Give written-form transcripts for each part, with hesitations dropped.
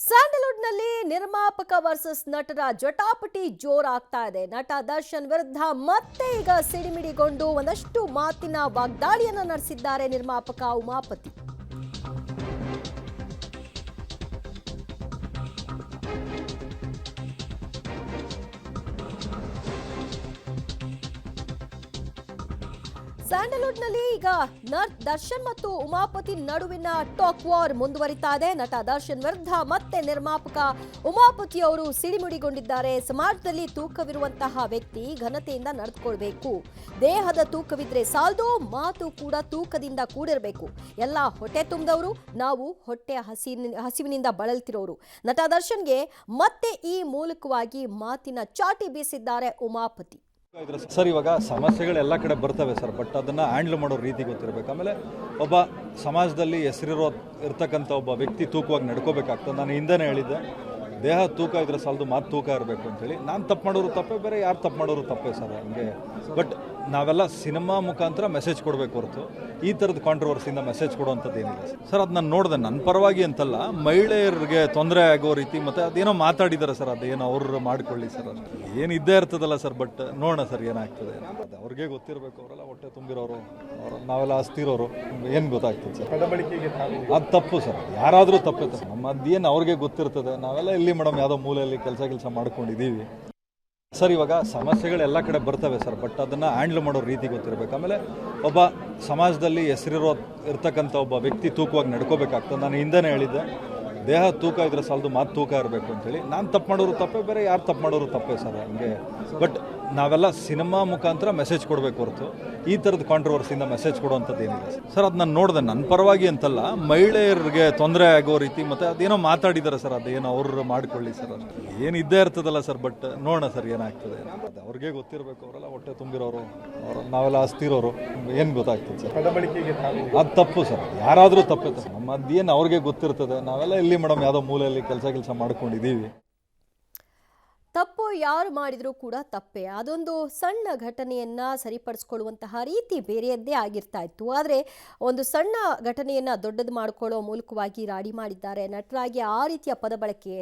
ಸ್ಯಾಂಡಲ್ವುಡ್ನಲ್ಲಿ ನಿರ್ಮಾಪಕ ವರ್ಸಸ್ ನಟರ ಜಟಾಪಟಿ ಜೋರಾಗ್ತಾ ಇದೆ. ನಟ ದರ್ಶನ್ ವಿರುದ್ಧ ಮತ್ತೆ ಈಗ ಸಿಡಿಮಿಡಿಗೊಂಡು ಒಂದಷ್ಟು ಮಾತಿನ ವಾಗ್ದಾಳಿಯನ್ನ ನಡೆಸಿದ್ದಾರೆ ನಿರ್ಮಾಪಕ ಉಮಾಪತಿ. ಸ್ಯಾಂಡಲ್ವುಡ್ನಲ್ಲಿ ಈಗ ದರ್ಶನ್ ಮತ್ತು ಉಮಾಪತಿ ನಡುವಿನ ಟಾಕ್ ವಾರ್ ಮುಂದುವರಿತಾ ಇದೆ. ನಟ ದರ್ಶನ್ ವಿರುದ್ಧ ಮತ್ತೆ ನಿರ್ಮಾಪಕ ಉಮಾಪತಿ ಅವರು ಸಿಡಿಮಿಡಿಗೊಂಡಿದ್ದಾರೆ. ಸಮಾಜದಲ್ಲಿ ತೂಕವಿರುವಂತಹ ವ್ಯಕ್ತಿ ಘನತೆಯಿಂದ ನಡೆದುಕೊಳ್ಬೇಕು. ದೇಹದ ತೂಕವಿದ್ರೆ ಸಾಲದು, ಮಾತು ಕೂಡ ತೂಕದಿಂದ ಕೂಡಿರಬೇಕು. ಎಲ್ಲ ಹೊಟ್ಟೆ ತುಂಬಿದವರು, ನಾವು ಹೊಟ್ಟೆ ಹಸಿವಿನಿಂದ ಬಳಲ್ತಿರೋರು. ನಟ ದರ್ಶನ್ಗೆ ಮತ್ತೆ ಈ ಮೂಲಕವಾಗಿ ಮಾತಿನ ಚಾಟಿ ಬೀಸಿದ್ದಾರೆ ಉಮಾಪತಿ. ಸರ್, ಇವಾಗ ಸಮಸ್ಯೆಗಳು ಎಲ್ಲ ಕಡೆ ಬರ್ತವೆ ಸರ್, ಬಟ್ ಅದನ್ನು ಹ್ಯಾಂಡ್ಲ್ ಮಾಡೋ ರೀತಿ ಗೊತ್ತಿರಬೇಕು. ಆಮೇಲೆ ಒಬ್ಬ ಸಮಾಜದಲ್ಲಿ ಇರ್ತಕ್ಕಂಥ ಒಬ್ಬ ವ್ಯಕ್ತಿ ತೂಕವಾಗಿ ನಡ್ಕೋಬೇಕಾಗ್ತದೆ. ನಾನು ಹಿಂದೆನೇ ಹೇಳಿದ್ದೆ, ದೇಹ ತೂಕ ಇದ್ರೆ ಸಾಲದು, ಮಾತು ತೂಕ ಇರಬೇಕು ಅಂತೇಳಿ. ನಾನು ತಪ್ಪು ಮಾಡೋರು ತಪ್ಪೇ, ಬೇರೆ ಯಾರು ತಪ್ಪು ಮಾಡೋರು ತಪ್ಪೇ ಸರ್. ಹಂಗೆ ಬಟ್ ನಾವೆಲ್ಲ ಸಿನಿಮಾ ಮುಖಾಂತರ ಮೆಸೇಜ್ ಕೊಡಬೇಕು ಹೊರತು ಈ ಥರದ ಕಾಂಟ್ರವರ್ಸಿಯಿಂದ ಮೆಸೇಜ್ ಕೊಡುವಂಥದ್ದು ಏನಿಲ್ಲ ಸರ್. ಅದು ನಾನು ನೋಡಿದೆ, ನನ್ನ ಪರವಾಗಿ ಅಂತಲ್ಲ, ಮಹಿಳೆಯರಿಗೆ ತೊಂದರೆ ಆಗೋ ರೀತಿ ಮತ್ತು ಅದೇನೋ ಮಾತಾಡಿದ್ದಾರೆ ಸರ್, ಅದೇನೋ ಅವ್ರು ಮಾಡ್ಕೊಳ್ಳಿ ಸರ್, ಏನು ಇದ್ದೇ ಇರ್ತದಲ್ಲ ಸರ್. ಬಟ್ ನೋಡೋಣ ಸರ್ ಏನಾಗ್ತದೆ. ಅದು ಅವ್ರಿಗೆ ಗೊತ್ತಿರಬೇಕು, ಅವರೆಲ್ಲ ಹೊಟ್ಟೆ ತುಂಬಿರೋರು, ನಾವೆಲ್ಲ ಅಸ್ತಿರೋರು, ಏನು ಗೊತ್ತಾಗ್ತದೆ ಸರ್. ಅದು ತಪ್ಪು ಸರ್, ಯಾರಾದರೂ ತಪ್ಪೇ ಸರ್. ನಮ್ಮ ಅದೇನು ಅವ್ರಿಗೆ ಗೊತ್ತಿರ್ತದೆ. ನಾವೆಲ್ಲ ಇಲ್ಲಿ ಮೇಡಮ್ ಯಾವುದೋ ಮೂಲೆಯಲ್ಲಿ ಕೆಲಸ ಮಾಡ್ಕೊಂಡಿದ್ದೀವಿ ಸರ್. ಇವಾಗ ಸಮಸ್ಯೆಗಳು ಎಲ್ಲ ಕಡೆ ಬರ್ತವೆ ಸರ್, ಬಟ್ ಅದನ್ನು ಹ್ಯಾಂಡ್ಲ್ ಮಾಡೋ ರೀತಿ ಗೊತ್ತಿರಬೇಕು. ಆಮೇಲೆ ಒಬ್ಬ ಸಮಾಜದಲ್ಲಿ ಇರ್ತಕ್ಕಂಥ ಒಬ್ಬ ವ್ಯಕ್ತಿ ತೂಕವಾಗಿ ನಡ್ಕೋಬೇಕಾಗ್ತದೆ. ನಾನು ಹಿಂದೆನೇ ಹೇಳಿದ್ದೆ, ದೇಹ ತೂಕ ಇದ್ರೆ ಸಾಲದು, ಮಾತು ತೂಕ ಇರಬೇಕು ಅಂತೇಳಿ. ನಾನು ತಪ್ಪು ಮಾಡೋರು ತಪ್ಪೇ, ಬೇರೆ ಯಾರು ತಪ್ಪು ಮಾಡೋರು ತಪ್ಪೇ ಸರ್. ಹಂಗೆ ಬಟ್ ನಾವೆಲ್ಲ ಸಿನಿಮಾ ಮುಖಾಂತರ ಮೆಸೇಜ್ ಕೊಡಬೇಕು ಹೊರತು ಈ ಥರದ ಕಾಂಟ್ರವರ್ಸಿಯಿಂದ ಮೆಸೇಜ್ ಕೊಡುವಂಥದ್ದು ಏನಿಲ್ಲ ಸರ್. ಅದು ನಾನು ನೋಡಿದೆ, ನನ್ನ ಪರವಾಗಿ ಅಂತಲ್ಲ, ಮಹಿಳೆಯರಿಗೆ ತೊಂದರೆ ಆಗೋ ರೀತಿ ಮತ್ತು ಅದೇನೋ ಮಾತಾಡಿದ್ದಾರೆ ಸರ್, ಅದೇನೋ ಅವ್ರು ಮಾಡ್ಕೊಳ್ಳಿ ಸರ್, ಏನು ಇದ್ದೇ ಇರ್ತದಲ್ಲ ಸರ್. ಬಟ್ ನೋಡೋಣ ಸರ್ ಏನಾಗ್ತದೆ. ಅದು ಅವ್ರಿಗೆ ಗೊತ್ತಿರಬೇಕು, ಅವರೆಲ್ಲ ಹೊಟ್ಟೆ ತುಂಬಿರೋರು, ನಾವೆಲ್ಲ ಅಸ್ತಿರೋರು, ಏನು ಗೊತ್ತಾಗ್ತದೆ ಸರ್. ಅದು ತಪ್ಪು ಸರ್, ಯಾರಾದರೂ ತಪ್ಪೇ ಸರ್. ನಮ್ಮ ಅದೇನು ಅವ್ರಿಗೆ ಗೊತ್ತಿರ್ತದೆ. ನಾವೆಲ್ಲ ಇಲ್ಲಿ ಮೇಡಮ್ ಯಾವುದೋ ಮೂಲೆಯಲ್ಲಿ ಕೆಲಸ ಮಾಡ್ಕೊಂಡಿದ್ದೀವಿ. ತಪ್ಪು ಯಾರು ಮಾಡಿದರೂ ಕೂಡ ತಪ್ಪೇ. ಅದೊಂದು ಸಣ್ಣ ಘಟನೆಯನ್ನು ಸರಿಪಡಿಸ್ಕೊಳ್ಳುವಂತಹ ರೀತಿ ಬೇರೆಯದ್ದೇ ಆಗಿರ್ತಾ ಇತ್ತು. ಆದರೆ ಒಂದು ಸಣ್ಣ ಘಟನೆಯನ್ನು ದೊಡ್ಡದು ಮಾಡಿಕೊಳ್ಳೋ ಮೂಲಕವಾಗಿ ರಾಡಿ ಮಾಡಿದ್ದಾರೆ. ನಟರಾಗಿ ಆ ರೀತಿಯ ಪದ ಬಳಕೆ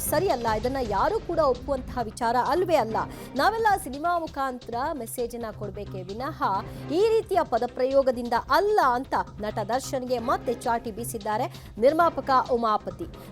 ಸರಿಯಲ್ಲ. ಇದನ್ನು ಯಾರೂ ಕೂಡ ಒಪ್ಪುವಂತಹ ವಿಚಾರ ಅಲ್ವೇ ಅಲ್ಲ. ನಾವೆಲ್ಲ ಸಿನಿಮಾ ಮುಖಾಂತರ ಮೆಸೇಜನ್ನು ಕೊಡಬೇಕೇ ವಿನಃ ಈ ರೀತಿಯ ಪದಪ್ರಯೋಗದಿಂದ ಅಲ್ಲ ಅಂತ ನಟ ದರ್ಶನ್ಗೆ ಮತ್ತೆ ಚಾಟಿ ಬೀಸಿದ್ದಾರೆ ನಿರ್ಮಾಪಕ ಉಮಾಪತಿ.